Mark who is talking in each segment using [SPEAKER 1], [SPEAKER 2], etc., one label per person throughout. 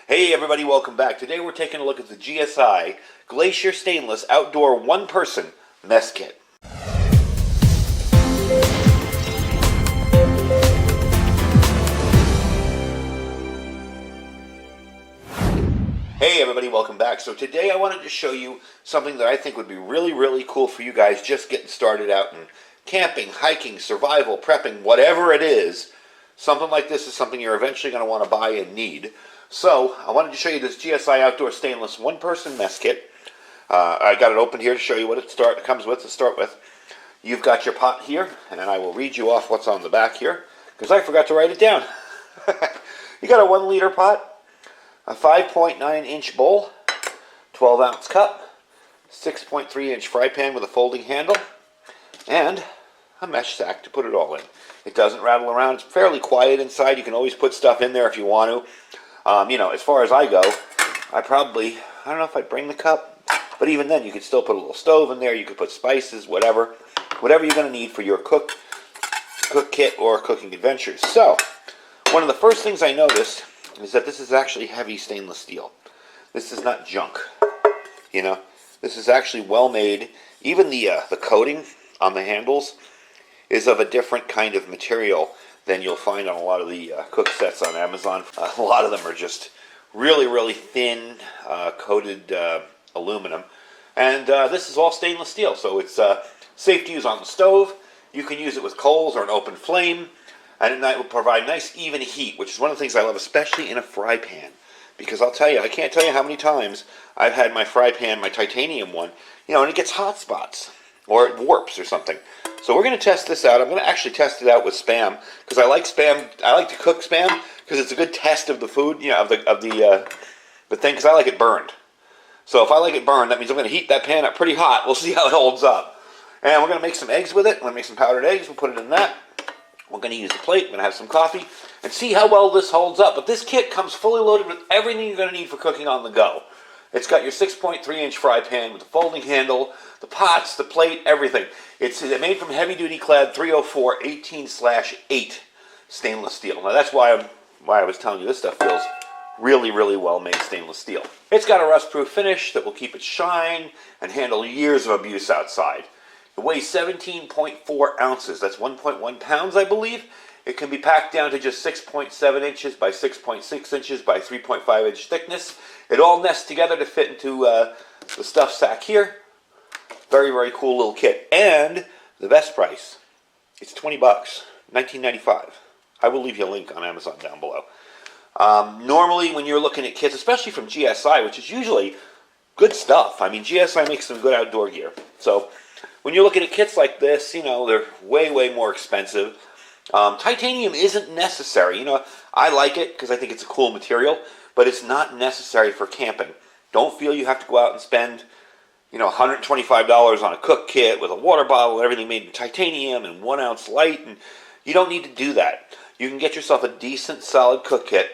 [SPEAKER 1] Hey everybody, welcome back. Today we're taking a look at the GSI Glacier Stainless Outdoor One-Person Mess Kit. Hey everybody, welcome back. So today I wanted to show you something that I think would be really cool for you guys just getting started out in camping, hiking, survival, prepping, whatever it is. Something like this is something you're eventually going to want to buy and need. So I wanted to show you this GSI Outdoor Stainless One-Person Mess Kit. I got it open here to show you what it comes with to start with. You've got your pot here, and I will read you off what's on the back here, because I forgot to write it down. You got a 1 liter pot, a 5.9 inch bowl, 12 ounce cup, 6.3 inch fry pan with a folding handle, and a mesh sack to put it all in. It doesn't rattle around. It's fairly quiet inside. You can always put stuff in there if you want to. As far as I go, I don't know if I'd bring the cup, but even then you could still put a little stove in there. You could put spices, whatever you're going to need for your cook kit or cooking adventures. So, one of the first things I noticed is that this is actually heavy stainless steel. This is not junk. This is actually well made. Even the coating on the handles is of a different kind of material than you'll find on a lot of the cook sets on Amazon. A lot of them are just really thin coated aluminum. And this is all stainless steel, so it's safe to use on the stove. You can use it with coals or an open flame, and it will provide nice even heat, which is one of the things I love, especially in a fry pan. Because I'll tell you, I can't tell you how many times I've had my fry pan, my titanium one, and it gets hot spots, or it warps or something. So we're going to test this out. I'm going to actually test it out with Spam, because I like Spam. I like to cook Spam because it's a good test of the food, of the thing, because I like it burned. So if I like it burned, that means I'm going to heat that pan up pretty hot. We'll see how it holds up. And we're going to make some eggs with it. We're going to make some powdered eggs. We'll put it in that. We're going to use the plate. We're going to have some coffee and see how well this holds up. But this kit comes fully loaded with everything you're going to need for cooking on the go. It's got your 6.3 inch fry pan with the folding handle, the pots, the plate, everything. It's made from heavy-duty clad 304 18/8 stainless steel. Now that's why I was telling you this stuff feels really well-made stainless steel. It's got a rust-proof finish that will keep its shine and handle years of abuse outside. It weighs 17.4 ounces. That's 1.1 pounds, I believe. It can be packed down to just 6.7 inches by 6.6 inches by 3.5 inch thickness. It all nests together to fit into the stuff sack here. Very cool little kit. And the best price, it's $20, $19.95. I will leave you a link on Amazon down below. Normally when you're looking at kits, especially from GSI, which is usually good stuff. I mean, GSI makes some good outdoor gear. So when you're looking at kits like this, they're way more expensive. Titanium isn't necessary. I like it because I think it's a cool material, but it's not necessary for camping. Don't feel you have to go out and spend, $125 on a cook kit with a water bottle and everything made in titanium and 1 ounce light. And you don't need to do that. You can get yourself a decent, solid cook kit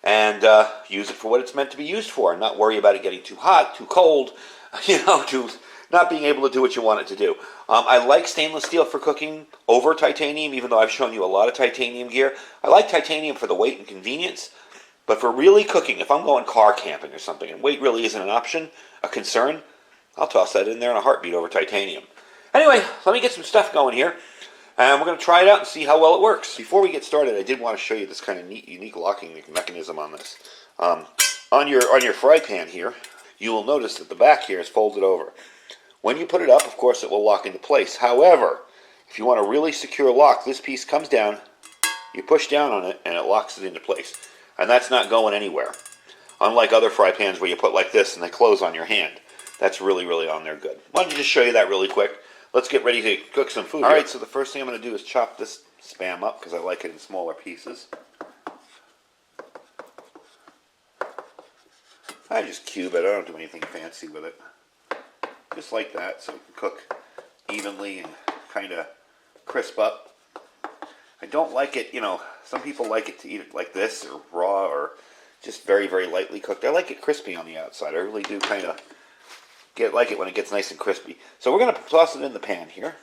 [SPEAKER 1] and use it for what it's meant to be used for, and not worry about it getting too hot, too cold, to not being able to do what you want it to do. I like stainless steel for cooking over titanium, even though I've shown you a lot of titanium gear. I like titanium for the weight and convenience, but for really cooking, if I'm going car camping or something, and weight really isn't an option, a concern, I'll toss that in there in a heartbeat over titanium. Anyway, let me get some stuff going here, and we're going to try it out and see how well it works. Before we get started, I did want to show you this kind of neat, unique locking mechanism on this. On your fry pan here, you will notice that the back here is folded over. When you put it up, of course, it will lock into place. However, if you want a really secure lock, this piece comes down, you push down on it, and it locks it into place. And that's not going anywhere. Unlike other fry pans where you put like this and they close on your hand. That's really on there good. Why don't you just show you that really quick? Let's get ready to cook some food. Alright, so the first thing I'm going to do is chop this Spam up because I like it in smaller pieces. I just cube it. I don't do anything fancy with it. Just like that, so it can cook evenly and kind of crisp up. I don't like it, some people like it to eat it like this, or raw, or just very lightly cooked. I like it crispy on the outside. I really do kind of like it when it gets nice and crispy. So we're going to toss it in the pan here.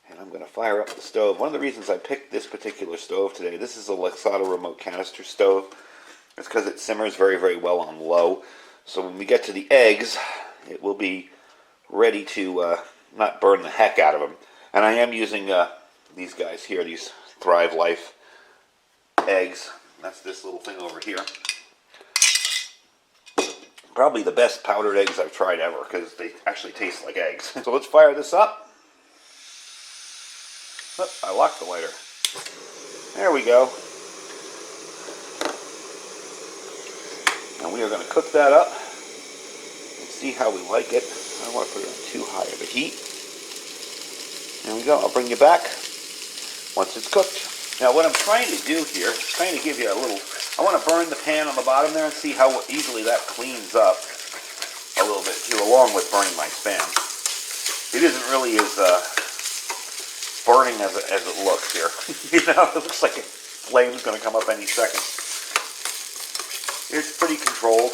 [SPEAKER 1] And I'm going to fire up the stove. One of the reasons I picked this particular stove today, this is a Lexado remote canister stove. It's because it simmers very, very well on low. So when we get to the eggs, it will be ready to not burn the heck out of them. And I am using these guys here, these Thrive Life eggs. That's this little thing over here. Probably the best powdered eggs I've tried ever because they actually taste like eggs. So let's fire this up. Oh, I locked the lighter. There we go. And we are going to cook that up and see how we like it. I don't want to put it on too high of a heat. There we go. I'll bring you back once it's cooked. Now what I'm trying to do here is trying to give you a little, I want to burn the pan on the bottom there and see how easily that cleans up a little bit too, along with burning my Spam. It isn't really as burning as it looks here. You know, it looks like a flame's going to come up any second. It's pretty controlled.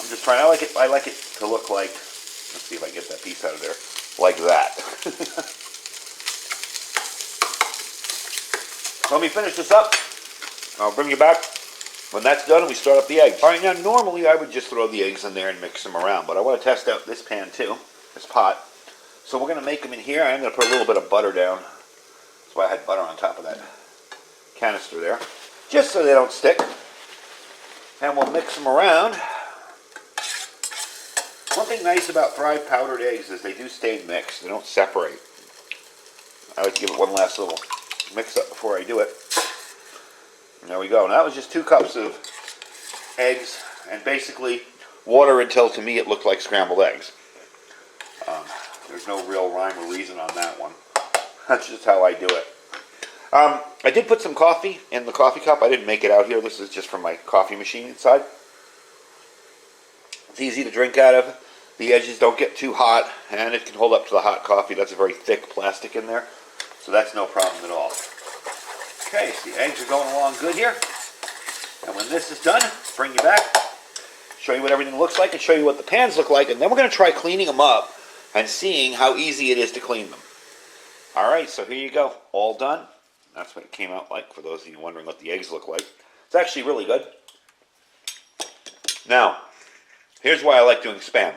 [SPEAKER 1] I'm just trying, I like it to look like, let's see if I get that piece out of there, like that. Let me finish this up. I'll bring you back when that's done and we start up the eggs. All right, now normally I would just throw the eggs in there and mix them around, but I want to test out this pan too, this pot. So we're going to make them in here. I'm going to put a little bit of butter down. That's why I had butter on top of that canister there, just so they don't stick. And we'll mix them around. One thing nice about Thrive powdered eggs is they do stay mixed. They don't separate. I like to give it one last little mix up before I do it. And there we go. And that was just 2 cups of eggs and basically water until to me it looked like scrambled eggs. There's no real rhyme or reason on that one. That's just how I do it. I did put some coffee in the coffee cup. I didn't make it out here. This is just from my coffee machine inside. It's easy to drink out of. The edges don't get too hot and it can hold up to the hot coffee. That's a very thick plastic in there. So that's no problem at all. Okay, so the eggs are going along good here. And when this is done, bring you back, show you what everything looks like, and show you what the pans look like. And then we're going to try cleaning them up and seeing how easy it is to clean them. All right, so here you go. All done. That's what it came out like for those of you wondering what the eggs look like. It's actually really good. Now, here's why I like doing Spam.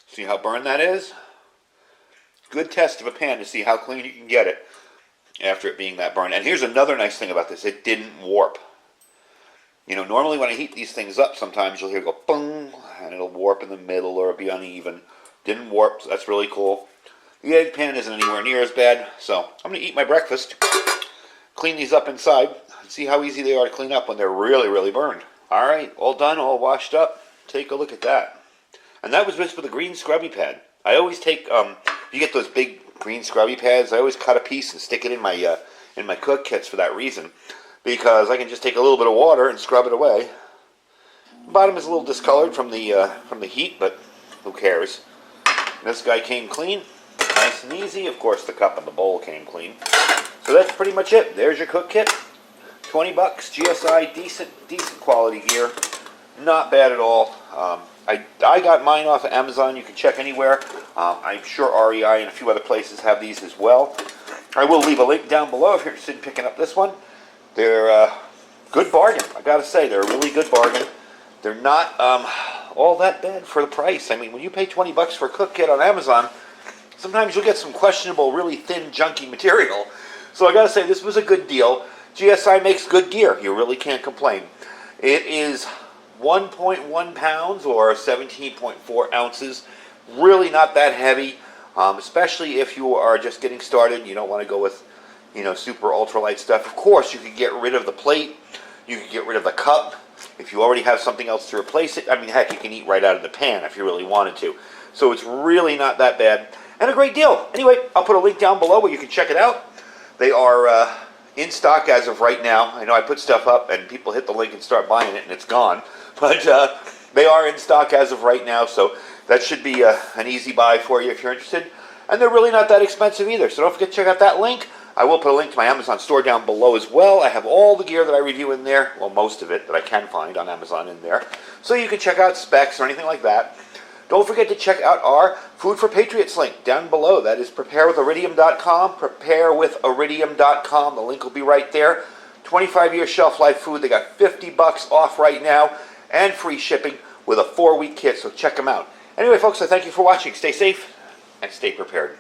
[SPEAKER 1] See how burned that is? Good test of a pan to see how clean you can get it after it being that burned. And here's another nice thing about this. It didn't warp. You know, normally when I heat these things up, sometimes you'll hear it go boom, and it'll warp in the middle or it'll be uneven. Didn't warp, so that's really cool. The egg pan isn't anywhere near as bad, so I'm going to eat my breakfast, clean these up inside, and see how easy they are to clean up when they're really, really burned. All right, all done, all washed up. Take a look at that. And that was just with a green scrubby pad. I always take, you get those big green scrubby pads, I always cut a piece and stick it in my cook kits for that reason. Because I can just take a little bit of water and scrub it away. The bottom is a little discolored from the heat, but who cares? This guy came clean, nice and easy. Of course, the cup and the bowl came clean. So that's pretty much it. There's your cook kit. 20 bucks, GSI, decent quality gear. Not bad at all. I got mine off of Amazon. You can check anywhere. I'm sure REI and a few other places have these as well. I will leave a link down below if you're interested in picking up this one. They're a good bargain. I gotta say, they're a really good bargain. They're not all that bad for the price. I mean, when you pay 20 bucks for a cook kit on Amazon, sometimes you'll get some questionable, really thin, junky material. So I gotta say, this was a good deal. GSI makes good gear. You really can't complain. It is 1.1 pounds or 17.4 ounces. Really not that heavy, especially if you are just getting started and you don't want to go with, super ultralight stuff. Of course, you could get rid of the plate. You could get rid of the cup. If you already have something else to replace it, I mean, heck, you can eat right out of the pan if you really wanted to. So it's really not that bad. And a great deal. Anyway, I'll put a link down below where you can check it out. They are in stock as of right now. I know I put stuff up and people hit the link and start buying it and it's gone. But they are in stock as of right now, so that should be an easy buy for you if you're interested. And they're really not that expensive either, so don't forget to check out that link. I will put a link to my Amazon store down below as well. I have all the gear that I review in there, well, most of it that I can find on Amazon in there. So you can check out specs or anything like that. Don't forget to check out our Food for Patriots link down below. That is preparewithiridium.com, preparewithiridium.com. The link will be right there. 25-year shelf life food. They got 50 bucks off right now and free shipping with a 4-week kit, so check them out. Anyway, folks, I thank you for watching. Stay safe and stay prepared.